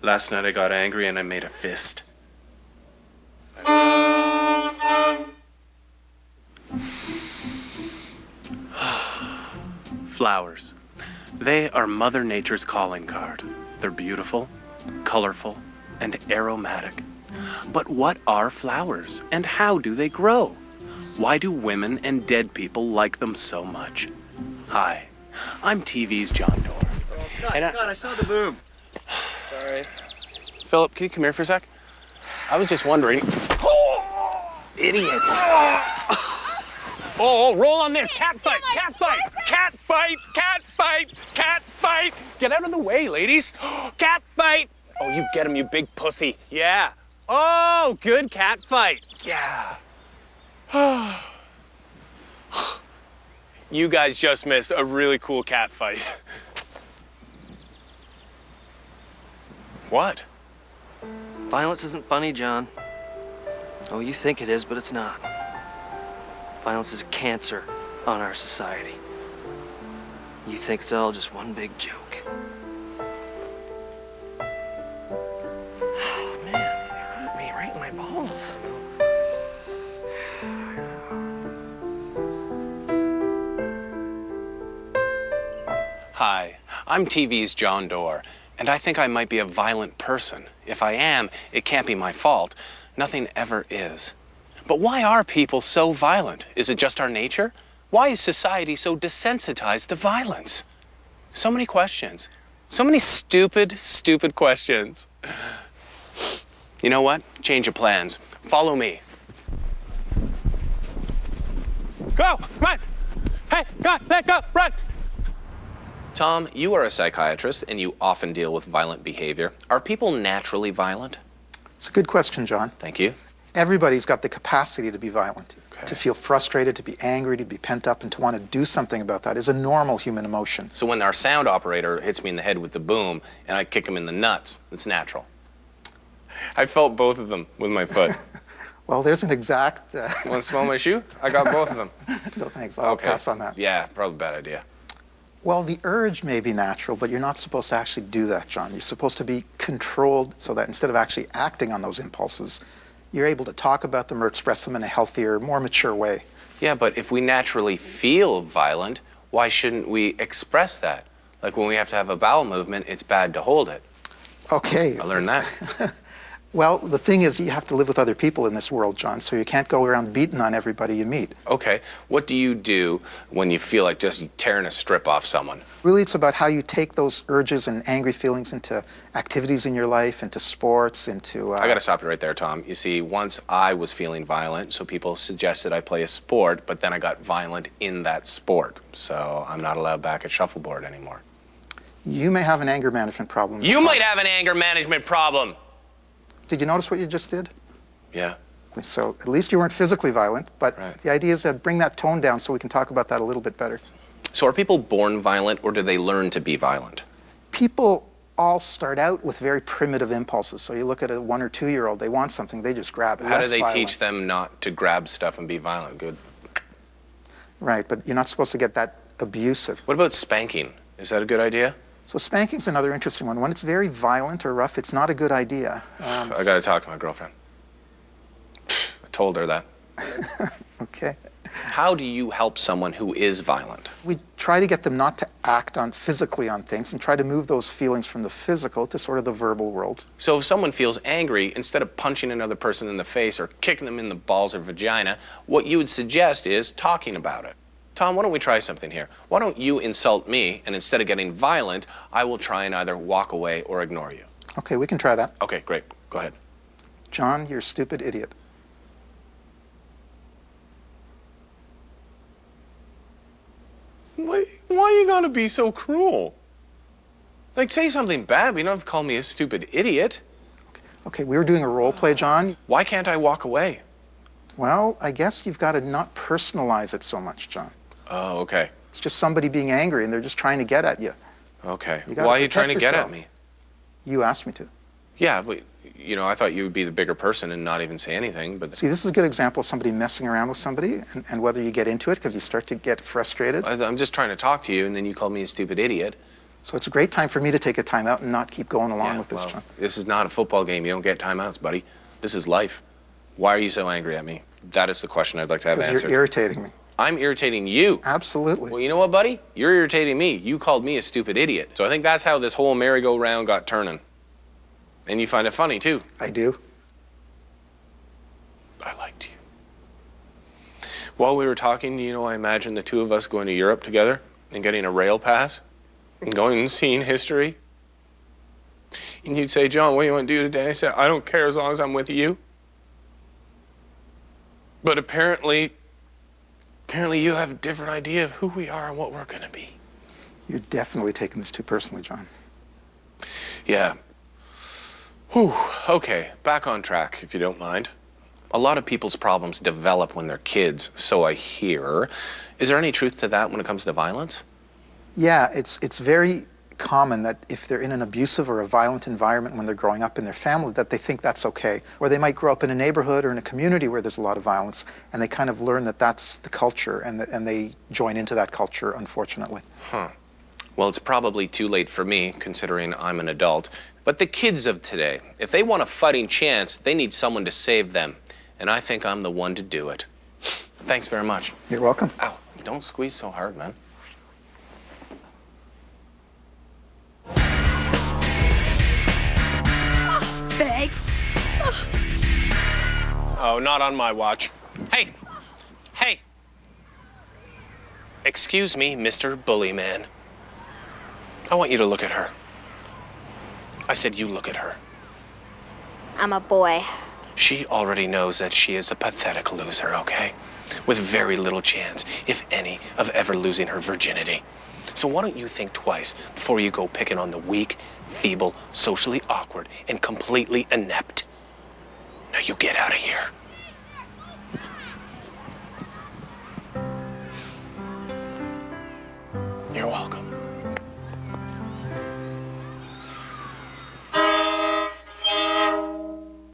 Last night I got angry and I made a fist. Flowers. They are Mother Nature's calling card. They're beautiful, colorful, and aromatic. But what are flowers, and how do they grow? Why do women and dead people like them so much? Hi, I'm TV's Jon Dore. Oh, God, I saw the boob. Sorry. Philip, can you come here for a sec? I was just wondering. Idiots. Oh, roll on this. Cat fight, cat fight, cat fight, cat fight, cat fight. Get out of the way, ladies. Cat fight. Oh, you get him, you big pussy. Yeah. Oh, good cat fight. Yeah. You guys just missed a really cool cat fight. What? Violence isn't funny, John. Oh, you think it is, but it's not. Violence is a cancer on our society. You think it's all just one big joke. Oh, man, it hurt me right in my balls. Hi, I'm TV's Jon Dore, and I think I might be a violent person. If I am, it can't be my fault. Nothing ever is. But why are people so violent? Is it just our nature? Why is society so desensitized to violence? So many questions. So many stupid, stupid questions. You know what? Change of plans. Follow me. Go! Come on! Hey, go! Let go! Run! Tom, you are a psychiatrist and you often deal with violent behavior. Are people naturally violent? It's a good question, John. Thank you. Everybody's got the capacity to be violent, Okay. to feel frustrated, to be angry, to be pent up, and to want to do something about that is a normal human emotion. So when our sound operator hits me in the head with the boom and I kick him in the nuts, it's natural. I felt both of them with my foot. Well, there's an exact... Want to smell my shoe? I got both of them. No, thanks. I'll pass on that. Yeah, probably a bad idea. Well, the urge may be natural, but you're not supposed to actually do that, John. You're supposed to be controlled so that instead of actually acting on those impulses, you're able to talk about them or express them in a healthier, more mature way. Yeah, but if we naturally feel violent, why shouldn't we express that? Like when we have to have a bowel movement, it's bad to hold it. Okay. I learned that. Well, the thing is, you have to live with other people in this world, John, so you can't go around beating on everybody you meet. Okay, what do you do when you feel like just tearing a strip off someone? Really, it's about how you take those urges and angry feelings into activities in your life, into sports, into... I gotta stop you right there, Tom. You see, once I was feeling violent, so people suggested I play a sport, but then I got violent in that sport. So I'm not allowed back at shuffleboard anymore. You may have an anger management problem. You might have an anger management problem. Did you notice what you just did? Yeah. So at least you weren't physically violent, but Right. the idea is to bring that tone down so we can talk about that a little bit better. So are people born violent, or do they learn to be violent? People all start out with very primitive impulses. So you look at a 1 or 2 year old, they want something, they just grab it. How do Less they violent. teach them not to grab stuff and be violent? Good. Right, but you're not supposed to get that abusive. What about spanking? Is that a good idea? So spanking's another interesting one. When it's very violent or rough, it's not a good idea. I gotta talk to my girlfriend. I told her that. Okay. How do you help someone who is violent? We try to get them not to act on physically on things and try to move those feelings from the physical to sort of the verbal world. So if someone feels angry, instead of punching another person in the face or kicking them in the balls or vagina, what you would suggest is talking about it. Tom, why don't we try something here? Why don't you insult me, and instead of getting violent, I will try and either walk away or ignore you. Okay, we can try that. Okay, great. Go ahead. John, you're a stupid idiot. Why are you gonna be so cruel? Like, say something bad, but you don't have to call me a stupid idiot. Okay, we were doing a role play, John. Why can't I walk away? Well, I guess you've got to not personalize it so much, John. Oh, okay. It's just somebody being angry and they're just trying to get at you. Okay. You gotta Why are you trying to protect get at yourself. me? You asked me to. Yeah, but, you know, I thought you would be the bigger person and not even say anything, but See, this is a good example of somebody messing around with somebody and whether you get into it because you start to get frustrated. I'm just trying to talk to you, and then you called me a stupid idiot. So it's a great time for me to take a time out and not keep going along Yeah, with this, well, John. this is not a football game. You don't get timeouts, buddy. This is life. Why are you so angry at me? That is the question I'd like to have Because answered. you're irritating me. I'm irritating you. Absolutely. Well, you know what, buddy? You're irritating me. You called me a stupid idiot. So I think that's how this whole merry-go-round got turning. And you find it funny, too. I do. I liked you. While we were talking, I imagined the two of us going to Europe together and getting a rail pass and going and seeing history. And you'd say, John, what do you want to do today? I said, I don't care as long as I'm with you. But apparently you have a different idea of who we are and what we're going to be. You're definitely taking this too personally, John. Yeah. Whew. Okay, back on track, if you don't mind. A lot of people's problems develop when they're kids, so I hear. Is there any truth to that when it comes to violence? Yeah, it's very common that if they're in an abusive or a violent environment when they're growing up in their family, that they think that's okay. Or they might grow up in a neighborhood or in a community where there's a lot of violence, and they kind of learn that that's the culture, and they join into that culture, unfortunately. Huh. Well, it's probably too late for me, considering I'm an adult. But the kids of today, if they want a fighting chance, they need someone to save them. And I think I'm the one to do it. Thanks very much. You're welcome. Ow, don't squeeze so hard, man. Bag. Oh, not on my watch. Hey! Hey! Excuse me, Mr. Bully Man. I want you to look at her. I said you look at her. I'm a boy. She already knows that she is a pathetic loser, okay? With very little chance, if any, of ever losing her virginity. So why don't you think twice before you go picking on the weak, feeble, socially awkward, and completely inept. Now you get out of here. You're welcome.